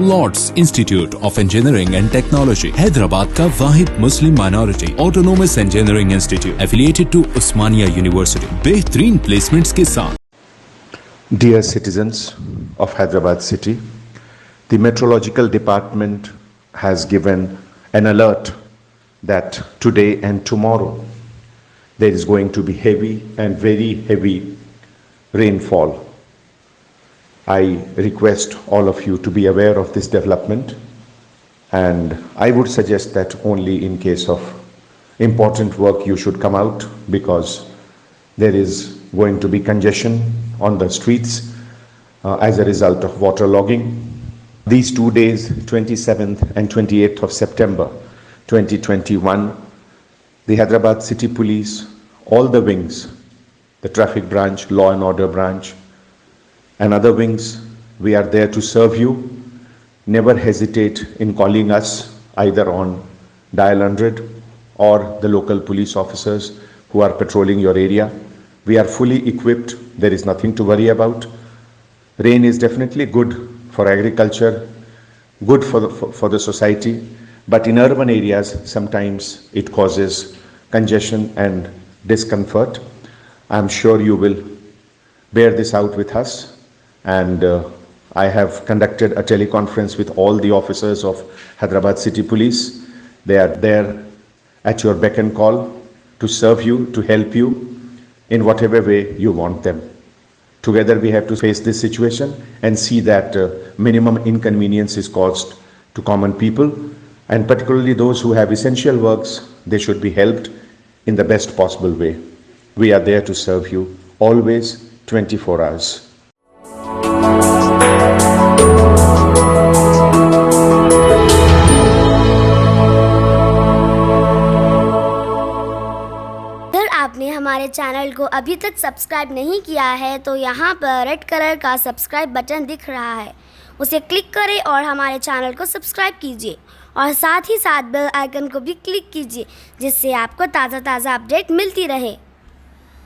Lord's Institute of Engineering and Technology Hyderabad का Wahid Muslim minority autonomous engineering institute affiliated to Osmania university बेहतरीन placements के साथ। Dear citizens of Hyderabad city, the meteorological department has given an alert that today and tomorrow there is going to be heavy and very heavy rainfall. I request all of you to be aware of this development, and I would suggest that only in case of important work you should come out, because there is going to be congestion on the streets as a result of waterlogging. These 2 days, 27th and 28th of September 2021, the Hyderabad City Police, all the wings, the traffic branch, law and order branch, and other wings, we are there to serve you. Never hesitate in calling us either on dial 100 or the local police officers who are patrolling your area. We are fully equipped. There is nothing to worry about. Rain is definitely good for agriculture, good for the society, but in urban areas sometimes it causes congestion and discomfort. I am sure you will bear this out with us, and I have conducted a teleconference with all the officers of Hyderabad City Police. They are there at your beck and call to serve you, to help you in whatever way you want them. Together we have to face this situation and see that minimum inconvenience is caused to common people, and particularly those who have essential works, they should be helped in the best possible way. We are there to serve you always, 24 hours. आपने हमारे channel को अभी तक subscribe नहीं किया है तो यहाँ पर रेड कलर का सब्सक्राइब बटन दिख रहा है, उसे क्लिक करें और हमारे चैनल को सब्सक्राइब कीजिए और साथ ही साथ बेल आइकन को भी क्लिक कीजिए, जिससे आपको ताज़ा अपडेट मिलती रहे।